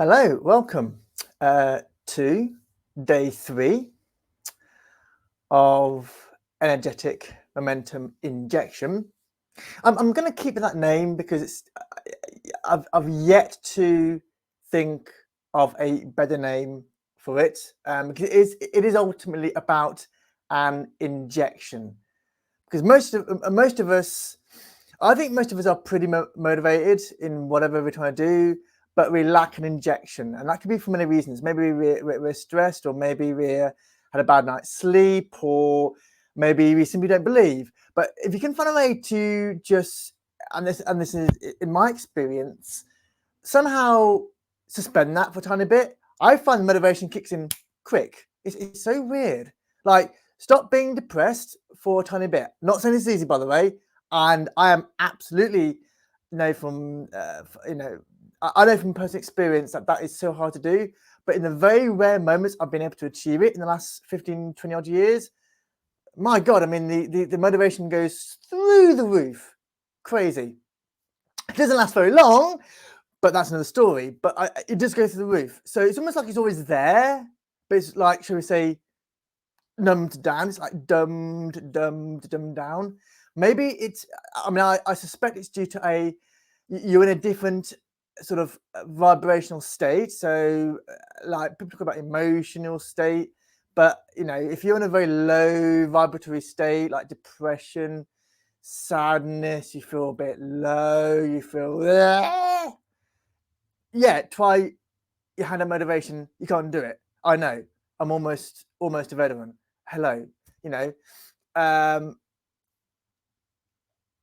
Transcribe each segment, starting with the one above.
Hello, welcome to day 3 of energetic momentum injection. I'm going to keep that name because I've yet to think of a better name for it. Because it is ultimately about an injection. Because most of us, I think most of us are pretty motivated in whatever we're trying to do, but we lack an injection, and that could be for many reasons. Maybe we're stressed, or maybe we had a bad night's sleep, or maybe we simply don't believe. But if you can find a way to just, and this is in my experience, somehow suspend that for a tiny bit, I find motivation kicks in quick. It's so weird. Like, stop being depressed for a tiny bit. Not saying this is easy, by the way, and I am absolutely from I know from personal experience that is so hard to do. But in the very rare moments I've been able to achieve it in the last 15, 20 odd years, my God, I mean, the motivation goes through the roof. Crazy. It doesn't last very long, but that's another story. But it does go through the roof. So it's almost like it's always there, but it's like, shall we say, numbed down. It's like dumbed down. Maybe it's, I mean, I suspect it's due to you're in a different sort of vibrational state. So like people talk about emotional state, but if you're in a very low vibratory state, like depression, sadness, you feel a bit low, you feel, try your hand at motivation. You can't do it. I know. I'm almost a veteran. Hello,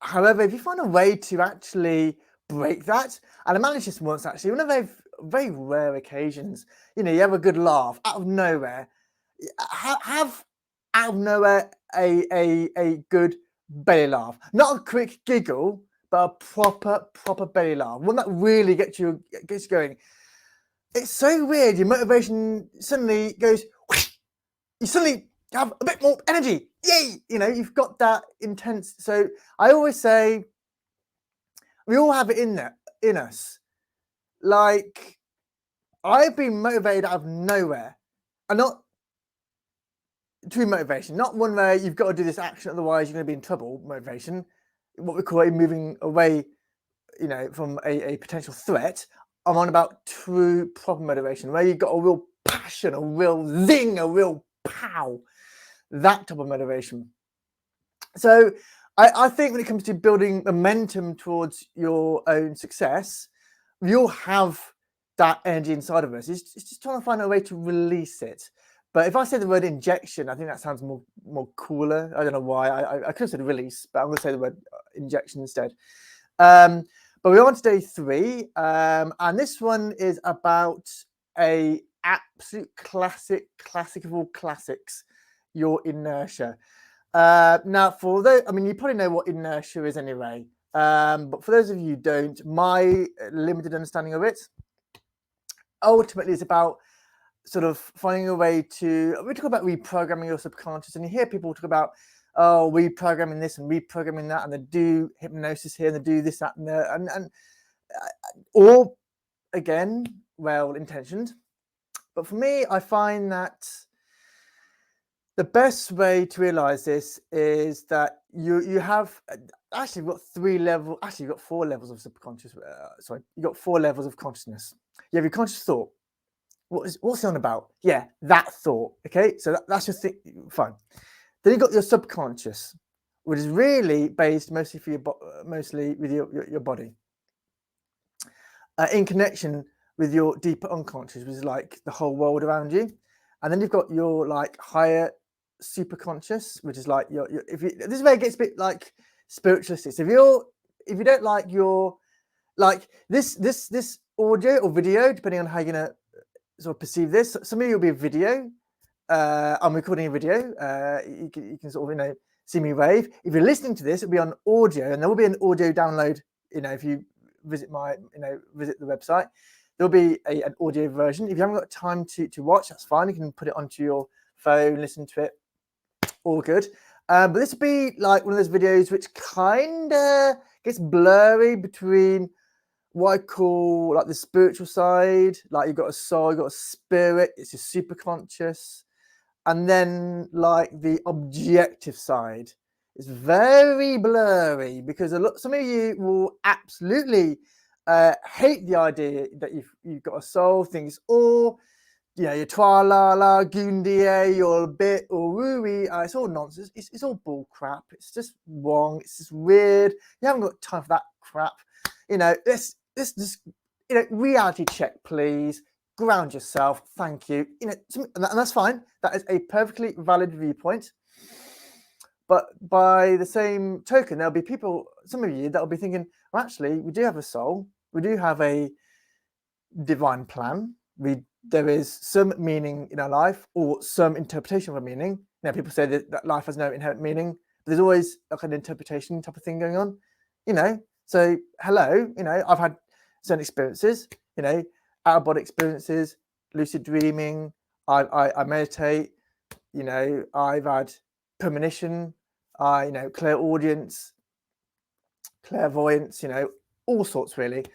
however, if you find a way to actually break that, and I managed this once actually, one of those very rare occasions, you have a good laugh out of nowhere. Have out of nowhere a good belly laugh, not a quick giggle, but a proper belly laugh, one that really gets you going. It's so weird. Your motivation suddenly goes. You suddenly have a bit more energy. Yay! You've got that intense. So I always say we all have it in us. Like, I've been motivated out of nowhere, and not true motivation, not one where you've got to do this action, otherwise you're going to be in trouble. Motivation, what we call it, moving away, from a potential threat. I'm on about true proper motivation, where you've got a real passion, a real zing, a real pow. That type of motivation. So I think when it comes to building momentum towards your own success, we all have that energy inside of us. It's just trying to find a way to release it. But if I say the word injection, I think that sounds more cooler. I don't know why. I could have said release, but I'm going to say the word injection instead. But we're on to day 3, and this one is about a absolute classic of all classics, your inertia. Now, for those, I mean, you probably know what inertia is anyway. But for those of you who don't, my limited understanding of it ultimately is about sort of finding a way to. We talk about reprogramming your subconscious, and you hear people talk about, oh, reprogramming this and reprogramming that, and they do hypnosis here and they do this, that, and there, and all again well intentioned. But for me, I find that the best way to realize this is that you have actually got 3 levels. Actually, you've got 4 levels of subconscious. You've got 4 levels of consciousness. You have your conscious thought. What's it on about? Yeah, that thought. Okay, so that's your thing. Fine. Then you've got your subconscious, which is really based mostly with your body, in connection with your deeper unconscious, which is like the whole world around you. And then you've got your like higher super conscious, which is like this is where it gets a bit like spiritualistic. So if you don't like your like this audio or video, depending on how you're gonna sort of perceive this, some of you will be a video. I'm recording a video. You can sort of see me wave. If you're listening to this, it'll be on audio, and there will be an audio download. If you visit visit the website, there'll be an audio version. If you haven't got time to watch, that's fine. You can put it onto your phone, listen to it. All good. But this will be like one of those videos which kind of gets blurry between what I call like the spiritual side, like you've got a soul, you've got a spirit, it's your super conscious. And then like the objective side is very blurry because some of you will absolutely hate the idea that you've got a soul, think it's all, you know, you're tra-la-la, goondia, you're a bit or woo-wee, it's all nonsense, it's all bull crap, it's just wrong, it's just weird, you haven't got time for that crap. You know, let's just, you know, reality check, please. Ground yourself. Thank you. You know, and that's fine. That is a perfectly valid viewpoint. But by the same token, there'll be people, some of you, that'll be thinking, well, actually, we do have a soul. We do have a divine plan. There is some meaning in our life or some interpretation of a meaning. You know, people say that life has no inherent meaning, but there's always like an interpretation type of thing going on. You know, so hello, you know, I've had certain experiences, you know, out of body experiences, lucid dreaming. I meditate. You know, I've had premonition. You know, clairaudience, clairvoyance. You know, all sorts really.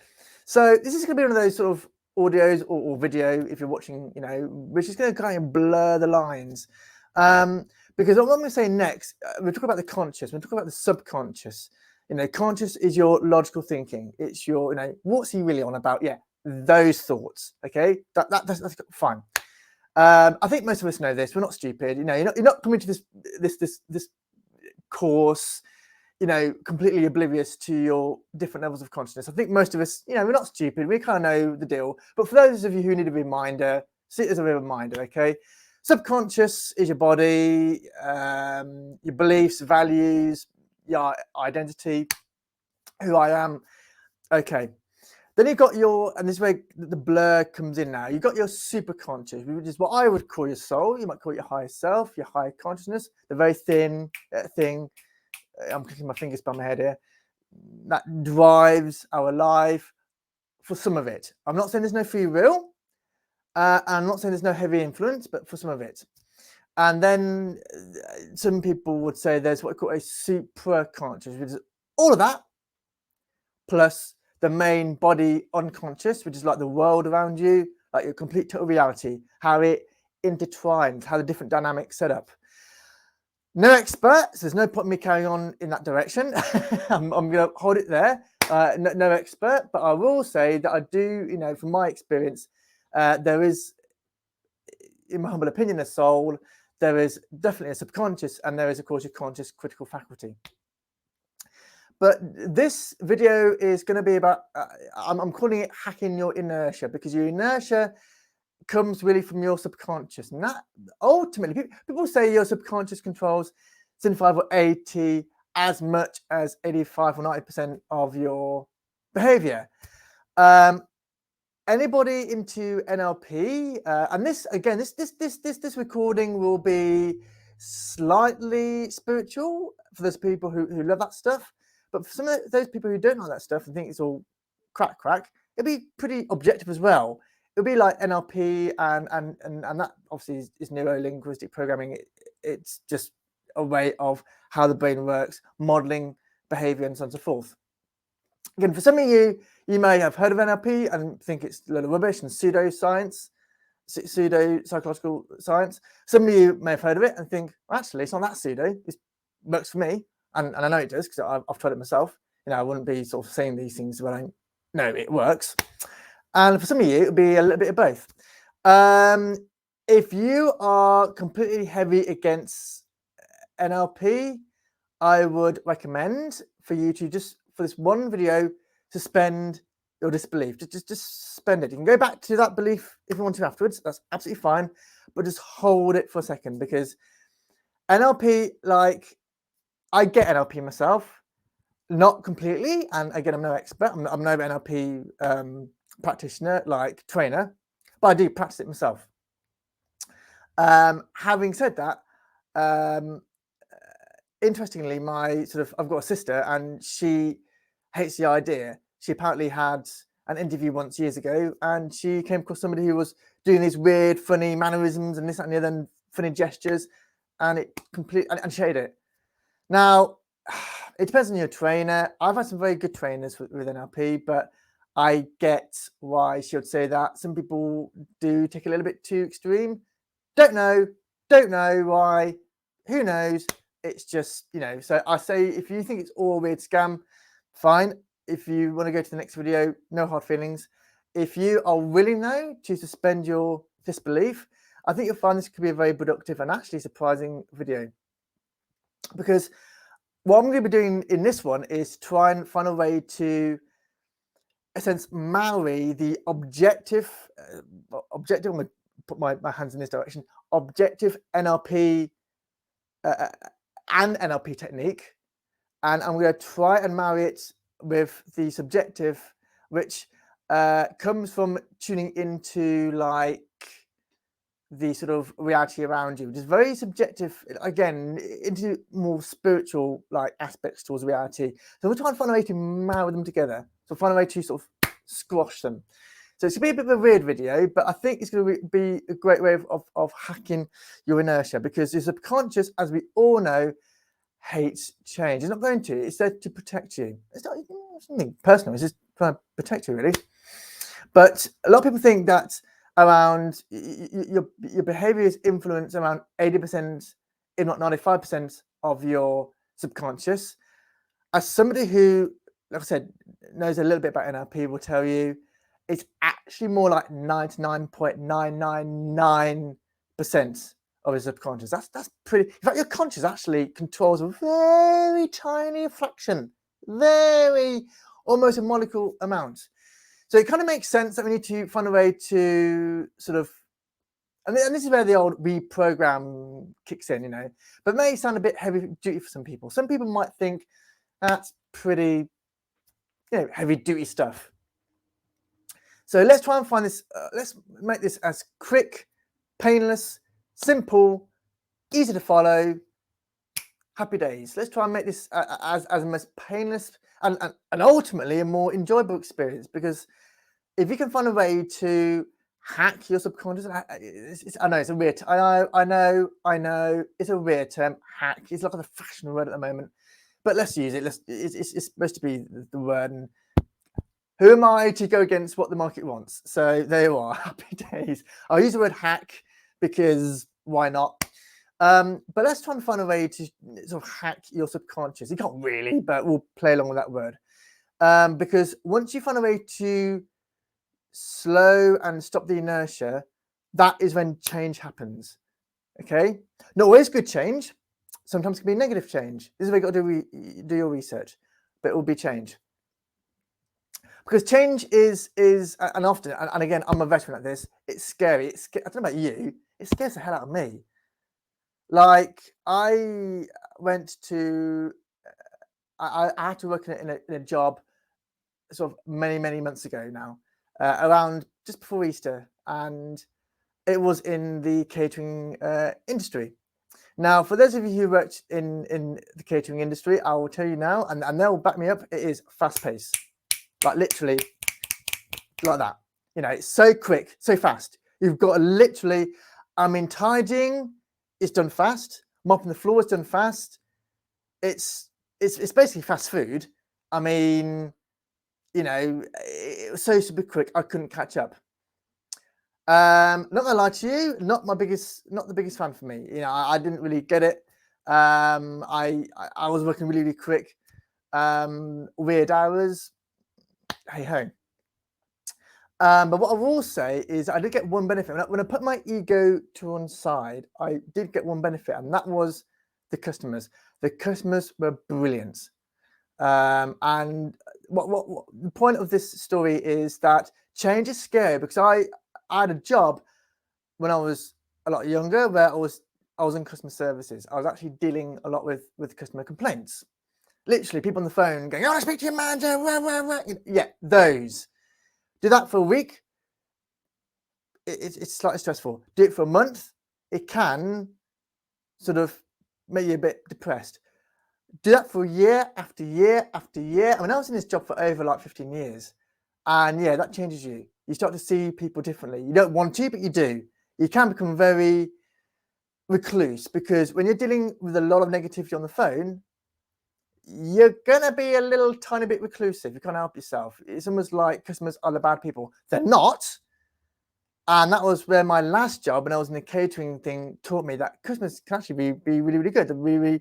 So this is going to be one of those sort of audios or video, if you're watching, you know, which is going to kind of blur the lines. Because what I'm going to say next, we're talking about the conscious, we're talking about the subconscious. You know, conscious is your logical thinking. It's your, you know, what's he really on about? Yeah, those thoughts. Okay, that's fine. I think most of us know this. We're not stupid. You know, you're not coming to this course, you know, completely oblivious to your different levels of consciousness. I think most of us, you know, we're not stupid. We kind of know the deal. But for those of you who need a reminder, see it as a reminder, okay? Subconscious is your body, your beliefs, values, your identity, who I am. Okay. Then you've got your, and this is where the blur comes in now. You've got your superconscious, which is what I would call your soul. You might call it your higher self, your higher consciousness, the very thin thing. I'm clicking my fingers by my head here. That drives our life for some of it. I'm not saying there's no free will. I'm not saying there's no heavy influence, but for some of it. And then some people would say there's what I call a supraconscious, which is all of that, plus the main body unconscious, which is like the world around you, like your complete total reality, how it intertwines, how the different dynamics set up. No experts. There's no point in me carrying on in that direction. I'm going to hold it there. No expert, but I will say that I do, you know, from my experience, there is, in my humble opinion, a soul. There is definitely a subconscious, and there is, of course, your conscious critical faculty. But this video is going to be about, I'm calling it hacking your inertia, because your inertia comes really from your subconscious, and that ultimately people say your subconscious controls 75 or 80 as much as 85 or 90% of your behavior. Anybody into NLP, and this again, this recording will be slightly spiritual for those people who love that stuff, but for some of those people who don't like that stuff and think it's all crack, it'll be pretty objective as well. It'll be like NLP, and that obviously is neuro-linguistic programming. It's just a way of how the brain works, modeling behavior and so on and so forth. Again, for some of you, you may have heard of NLP and think it's a load of rubbish and pseudo-science, pseudo-psychological science. Some of you may have heard of it and think, well, actually, it's not that pseudo. It works for me. And I know it does because I've tried it myself. You know, I wouldn't be sort of saying these things when I know it works. And for some of you, it'll be a little bit of both. If you are completely heavy against NLP, I would recommend for you to just, for this one video, suspend your disbelief. Just suspend it. You can go back to that belief if you want to afterwards. That's absolutely fine. But just hold it for a second, because NLP, like, I get NLP myself, not completely. And again, I'm no expert. I'm no NLP practitioner, like trainer, but I do practice it myself. Having said that, interestingly, I've got a sister, and she hates the idea. She apparently had an interview once years ago, and she came across somebody who was doing these weird, funny mannerisms and this, that, and the other, and funny gestures, and it and she hated it. Now, it depends on your trainer. I've had some very good trainers with NLP, but I get why she would say that. Some people do take it a little bit too extreme. Don't know why. Who knows? It's just, so I say, if you think it's all a weird scam, fine. If you want to go to the next video, no hard feelings. If you are willing though to suspend your disbelief, I think you'll find this could be a very productive and actually surprising video. Because what I'm going to be doing in this one is try and find a way to, in a sense, marry the objective, I'm going to put my hands in this direction, objective NLP and NLP technique, and I'm going to try and marry it with the subjective, which comes from tuning into like the sort of reality around you, which is very subjective, again, into more spiritual like aspects towards reality. So we're trying to find a way to marry them together, so find a way to sort of squash them. So it's going to be a bit of a weird video, but I think it's going to be a great way of hacking your inertia, because your subconscious, as we all know, hates change. It's not going to. It's there to protect you. It's not something personal. It's just trying to protect you, really. But a lot of people think that around your behavior is influenced around 80%, if not 95% of your subconscious. As somebody who, like I said, knows a little bit about NLP, will tell you it's actually more like 99.999% of your subconscious. That's pretty. In fact, your conscious actually controls a very tiny fraction, almost a molecule amount. So it kind of makes sense that we need to find a way to sort of, and this is where the old reprogram kicks in, but it may sound a bit heavy duty for some people. Some people might think that's pretty, heavy duty stuff. So let's try and find this, let's make this as quick, painless, simple, easy to follow, happy days. Let's try and make this as the most painless and ultimately a more enjoyable experience, because if you can find a way to hack your subconscious, I know it's a weird, I know it's a weird term, hack. It's like a fashion word at the moment, but let's use it. It's supposed to be the word, and who am I to go against what the market wants? So there you are, happy days. I'll use the word hack because why not? But let's try and find a way to sort of hack your subconscious. You can't really, but we'll play along with that word. Because once you find a way to slow and stop the inertia, that is when change happens. Okay, not always good change. Sometimes it can be negative change. This is where you got to do your research, but it will be change. Because change is and often, and again, I'm a veteran at this, it's scary. I don't know about you, it scares the hell out of me. Like, I went to, I had to work in a job sort of many months ago now, around just before Easter, and it was in the catering industry. Now, for those of you who worked in the catering industry, I will tell you now, and they'll back me up, it is fast paced. Like literally like that. It's so quick, so fast. You've got to literally, tidying is done fast. Mopping the floor is done fast. It's basically fast food. It was so super quick, I couldn't catch up. Not gonna lie to you, not the biggest fan for me. I didn't really get it. I was working really quick, weird hours. Hey ho. But what I will say is I did get one benefit. When I put my ego to one side, I did get one benefit, and that was the customers. The customers were brilliant. And what the point of this story is that change is scary, because I had a job when I was a lot younger where I was in customer services. I was actually dealing a lot with customer complaints. Literally, people on the phone going, "I want to speak to your manager." Yeah, those. Do that for a week, it's slightly stressful. Do it for a month, it can sort of make you a bit depressed. Do that for year after year after year. I was in this job for over like 15 years. And yeah, that changes you. You start to see people differently. You don't want to, but you do. You can become very recluse, because when you're dealing with a lot of negativity on the phone, you're gonna be a little tiny bit reclusive. You can't help yourself. It's almost like customers are the bad people. They're not. And that was where my last job, when I was in the catering thing, taught me that customers can actually be really, really good. They're really, really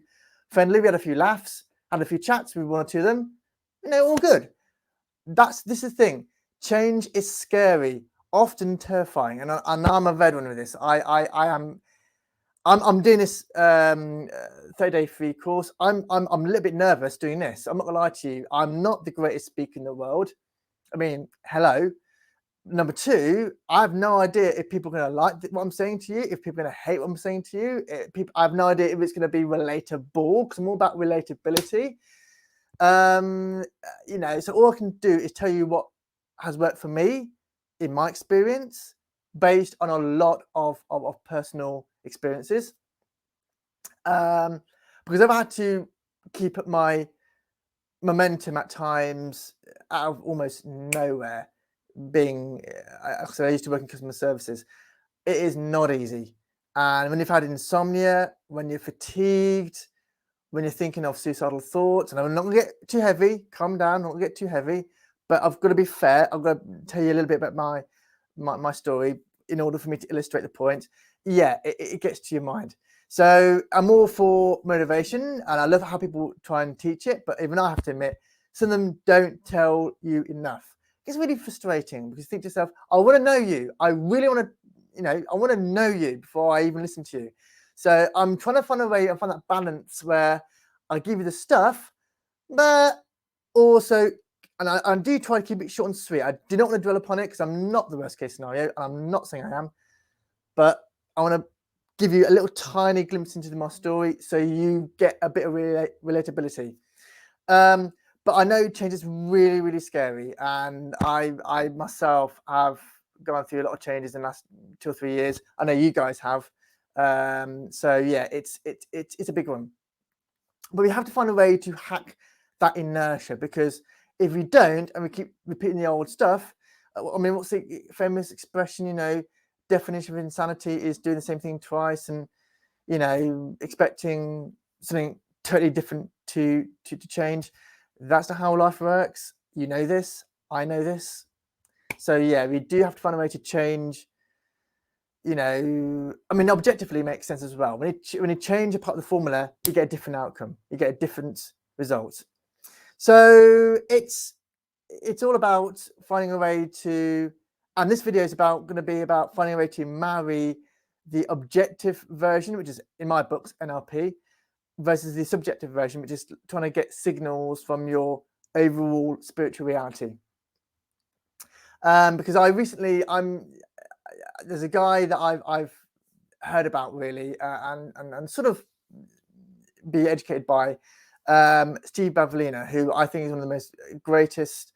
friendly. We had a few laughs, had a few chats with one or two of them. All good. This is the thing. Change is scary, often terrifying, and I'm a veteran with this. I'm doing this 30-day free course. I'm a little bit nervous doing this. I'm not gonna lie to you. I'm not the greatest speaker in the world. I mean, hello. Number two, I have no idea if people are going to like what I'm saying to you, if people are going to hate what I'm saying to you. I have no idea if it's going to be relatable, because I'm all about relatability. So all I can do is tell you what has worked for me in my experience, based on a lot of personal experiences. Because I've had to keep up my momentum at times out of almost nowhere. I used to work in customer services. It is not easy. And when you've had insomnia, when you're fatigued, when you're thinking of suicidal thoughts, and I'm not gonna get too heavy, calm down, I'm not gonna get too heavy, but I've got to be fair. I've got to tell you a little bit about my story in order for me to illustrate the point. Yeah, it gets to your mind. So I'm all for motivation, and I love how people try and teach it, but even I have to admit, some of them don't tell you enough. It's really frustrating, because you think to yourself, I want to know you. I really want to, I want to know you before I even listen to you. So I'm trying to find a way and find that balance where I give you the stuff, but also, and I do try to keep it short and sweet. I do not want to dwell upon it, because I'm not the worst case scenario, and I'm not saying I am, but I want to give you a little tiny glimpse into my story so you get a bit of relatability. But I know change is really, really scary, and I myself have gone through a lot of changes in the last 2 or 3 years. I know you guys have. So yeah, it's a big one. But we have to find a way to hack that inertia, because if we don't, and we keep repeating the old stuff, I mean, what's the famous expression? Definition of insanity is doing the same thing twice, and expecting something totally different to change. That's not how life works. You know this. I know this. So yeah, we do have to find a way to change. I mean, objectively it makes sense as well. When you change a part of the formula, you get a different outcome. You get a different result. So it's all about finding a way to, and this video is going to be about finding a way to marry the objective version, which is in my books NLP, versus the subjective version, which is trying to get signals from your overall spiritual reality. Because there's a guy that I've heard about really, and sort of be educated by, Steve Bavlina, who I think is one of the most greatest,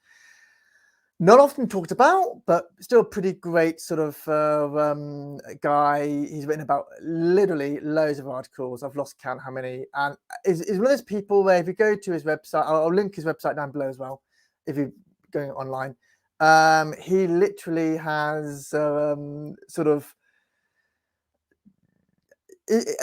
not often talked about, but still a pretty great sort of guy. He's written about literally loads of articles. I've lost count how many. And is one of those people where if you go to his website, I'll link his website down below as well, if you're going online. He literally has sort of,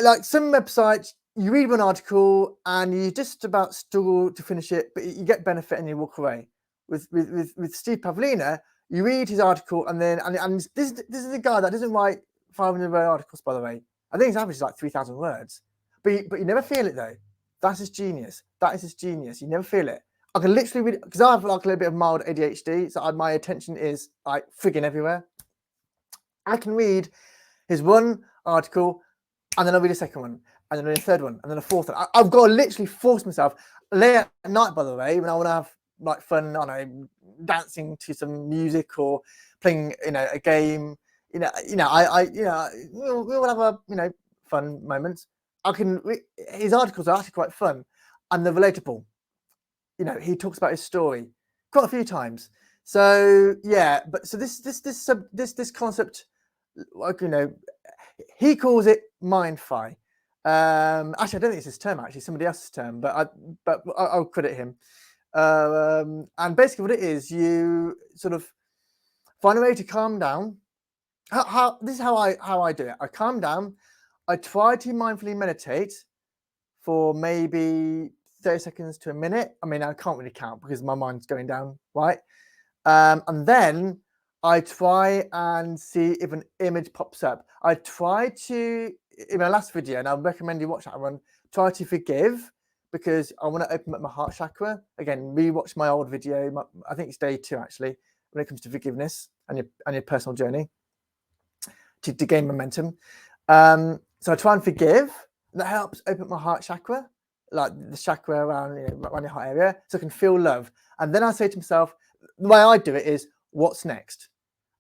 like some websites, you read one article and you just about struggle to finish it, but you get benefit and you walk away. With Steve Pavlina, you read his article, and this is a guy that doesn't write 500-word articles, by the way. I think his average is like 3,000 words, but you never feel it though. That's his genius. That is his genius. You never feel it. I can literally read, because I have like a little bit of mild ADHD, so my attention is like frigging everywhere. I can read his one article, and then I'll read a second one, and then a third one, and then a fourth one. I've got to literally force myself late at night, by the way, when I want to have like fun, I don't know, dancing to some music or playing, a game. We'll have a, fun moments. His articles are actually quite fun, and they're relatable. He talks about his story quite a few times. So yeah, but so this concept, like, he calls it mind-fi. Actually, I don't think it's his term. Actually, somebody else's term, but I'll credit him. And basically, what it is, you sort of find a way to calm down. This is how I do it. I calm down. I try to mindfully meditate for maybe 30 seconds to a minute. I mean, I can't really count because my mind's going down, right? And then I try and see if an image pops up. I try to, in my last video, and I recommend you watch that one, try to forgive, because I want to open up my heart chakra. Again, rewatch my old video. I think it's day 2 actually, when it comes to forgiveness and your personal journey to gain momentum. So I try and forgive. That helps open my heart chakra, like the chakra around, around your heart area, so I can feel love. And then I say to myself, the way I do it is, what's next?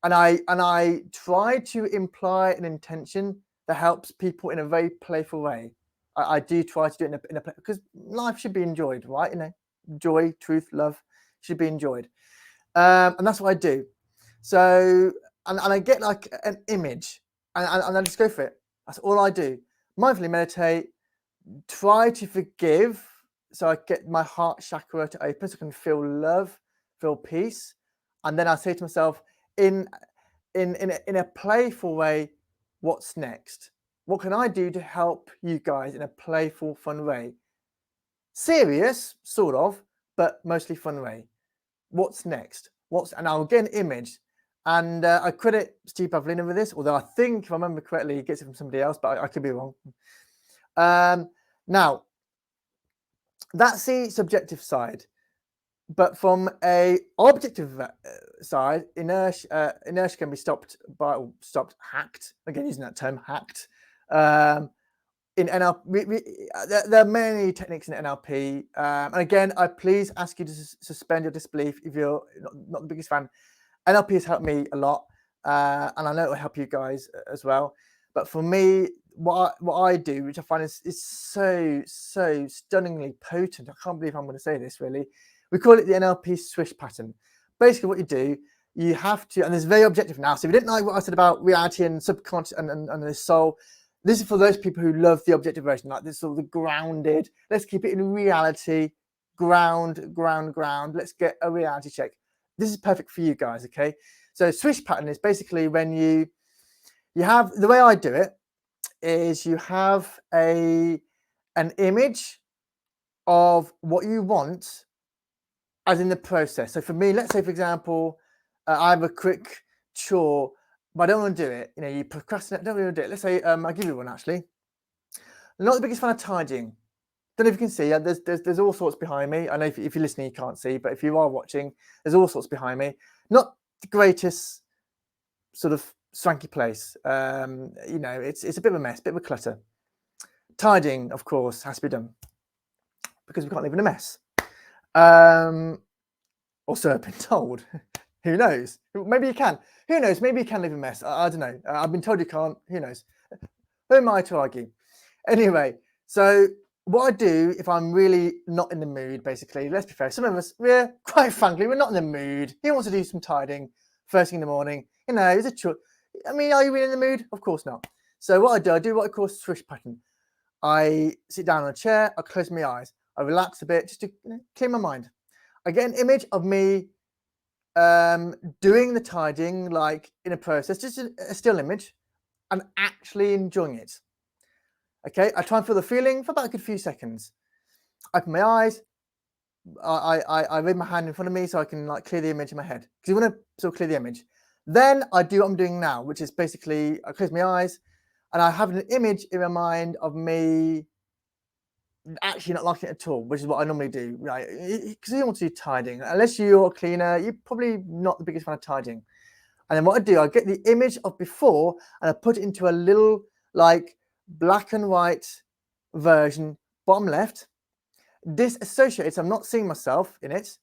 And I try to imply an intention that helps people in a very playful way. I do try to do it in a because life should be enjoyed, right? Joy, truth, love should be enjoyed. And that's what I do. So, and I get like an image, and I just go for it. That's all I do. Mindfully meditate, try to forgive, so I get my heart chakra to open, so I can feel love, feel peace. And then I say to myself, in a playful way, what's next? What can I do to help you guys in a playful, fun way? Serious, sort of, but mostly fun way. What's next? And I'll get an image. And I credit Steve Pavlina with this, although I think, if I remember correctly, he gets it from somebody else, but I could be wrong. Now, that's the subjective side. But from a objective side, inertia can be hacked. Again, using that term, hacked. In NLP, there are many techniques in NLP. And again, I please ask you to suspend your disbelief if you're not the biggest fan. NLP has helped me a lot, and I know it will help you guys as well. But for me, what I do, which I find is so stunningly potent. I can't believe I'm going to say this, really. We call it the NLP swish pattern. Basically, what you do, you have to, and it's very objective now. So if you didn't like what I said about reality and subconscious and the soul, this is for those people who love the objective version, like this sort of the grounded. Let's keep it in reality, ground. Let's get a reality check. This is perfect for you guys, okay? So swish pattern is basically when you have, the way I do it is you have an image of what you want as in the process. So for me, let's say, for example, I have a quick chore, but I don't want to do it. You procrastinate, don't really want to do it. Let's say, I'll give you one actually. I'm not the biggest fan of tidying. Don't know if you can see, there's all sorts behind me. I know if you're listening, you can't see, but if you are watching, there's all sorts behind me. Not the greatest sort of swanky place. It's a bit of a mess, bit of a clutter. Tidying, of course, has to be done because we can't live in a mess. Also, I've been told, who knows? Maybe you can. Who knows? Maybe you can live in a mess. I don't know. I've been told you can't. Who knows? Who am I to argue? Anyway, so what I do if I'm really not in the mood, basically, let's be fair, some of us, quite frankly, we're not in the mood. He wants to do some tidying first thing in the morning. It's a chore. I mean, are you really in the mood? Of course not. So what I do what I call swish pattern. I sit down on a chair, I close my eyes, I relax a bit just to clear my mind. I get an image of me doing the tidying, like in a process, just a still image, and actually enjoying it. Okay, I try and feel the feeling for about a good few seconds. I open my eyes. I read my hand in front of me so I can clear the image in my head, because you want to sort of clear the image. Then I do what I'm doing now, which is basically I close my eyes and I have an image in my mind of me actually not liking it at all, which is what I normally do, right? Because you don't want to do tidying. Unless you're a cleaner, you're probably not the biggest fan of tidying. And then what I do, I get the image of before and I put it into a little black and white version, bottom left, disassociated, so I'm not seeing myself in it.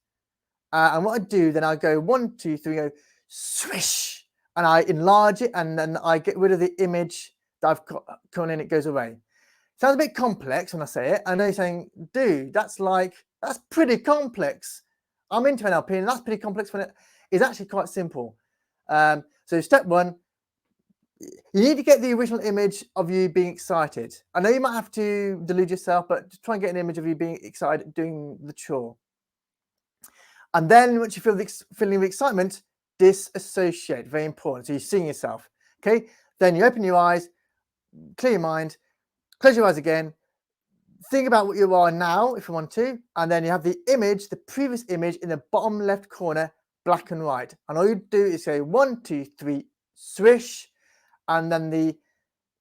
And what I do, then I go 1, 2, 3, go swish, and I enlarge it, and then I get rid of the image that I've got coming in, it goes away. Sounds a bit complex when I say it. I know you're saying, dude, that's pretty complex. I'm into NLP, and that's pretty complex when it is actually quite simple. So step 1, you need to get the original image of you being excited. I know you might have to delude yourself, but just try and get an image of you being excited doing the chore. And then once you feel the feeling of excitement, disassociate. Very important. So you're seeing yourself. Okay. Then you open your eyes, clear your mind, close your eyes again, think about what you are now, if you want to, and then you have the image, the previous image in the bottom left corner, black and white. And all you do is say 1, 2, 3, swish, and then the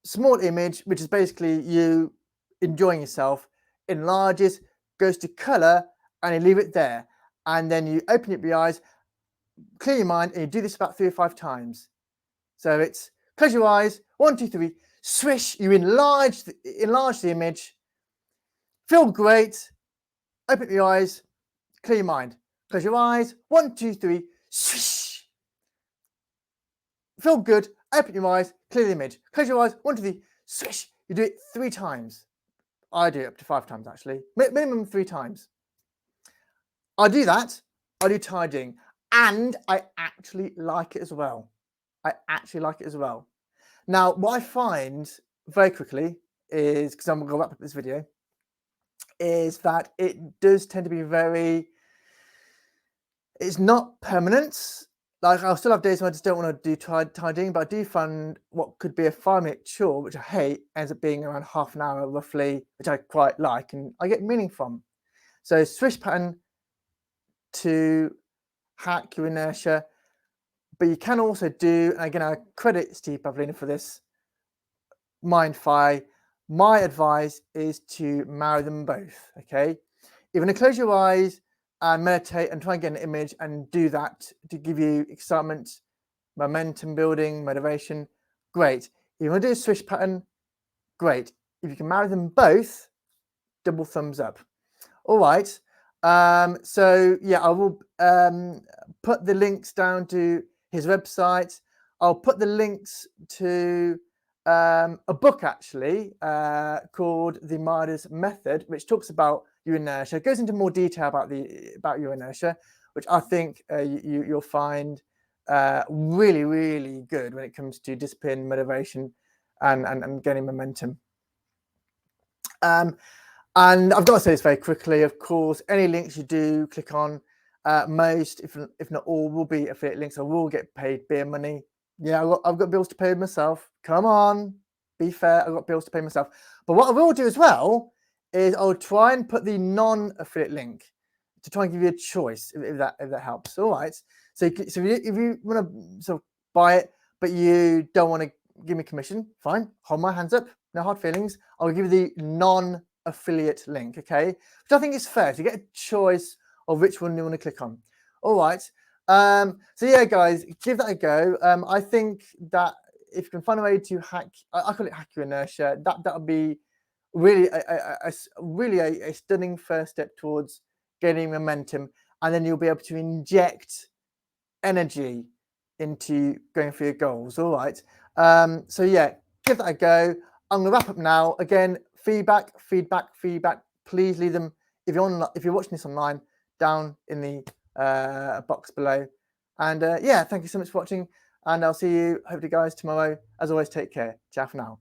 small image, which is basically you enjoying yourself, enlarges, goes to color, and you leave it there. And then you open up your eyes, clear your mind, and you do this about 3 or 5 times. So it's close your eyes, 1, 2, 3, swish, you enlarge the image, feel great, open up your eyes, clear your mind, close your eyes, 1, 2, 3, swish, feel good, open your eyes, clear the image, close your eyes, 1, 2, 3, swish. You do it 3 times. I do it up to 5 times actually, minimum 3 times. I do that, I do tidying, and I actually like it as well. I actually like it as well. Now, what I find very quickly is, because I'm going to wrap up this video, is that it does tend to be it's not permanent. Like, I'll still have days when I just don't want to do tidying, but I do find what could be a 5-minute chore, which I hate, ends up being around half an hour roughly, which I quite like and I get meaning from. So swish pattern to hack your inertia, but you can also do, and again, I credit Steve Pavlina for this, MindFi. My advice is to marry them both, okay? You're going to close your eyes and meditate and try and get an image and do that to give you excitement, momentum building, motivation. Great. If you want to do a swish pattern, great. If you can marry them both, double thumbs up. All right. So yeah, I will put the links down to his website. I'll put the links to a book actually called The Midas Method, which talks about your inertia. It goes into more detail about your inertia, which I think you'll find really, really good when it comes to discipline, motivation, and getting momentum. And I've got to say this very quickly, of course, any links you do click on, most, if not all, will be affiliate links. I will get paid beer money. Yeah, I've got bills to pay myself. Come on, be fair, I've got bills to pay myself. But what I will do as well is I'll try and put the non-affiliate link to try and give you a choice, if that helps. All right. So if you want to sort of buy it, but you don't want to give me commission, fine. Hold my hands up. No hard feelings. I'll give you the non-affiliate link, okay? Which I think is fair to get a choice of which one you want to click on. All right. So yeah, guys, give that a go. I think that if you can find a way to hack, I call it hack your inertia. That would be really a stunning first step towards gaining momentum, and then you'll be able to inject energy into going for your goals. All right. So yeah, give that a go. I'm gonna wrap up now. Again, feedback. Please leave them if you're watching this online down in the box below. And yeah, thank you so much for watching, and I'll see you hopefully guys tomorrow. As always, take care. Ciao for now.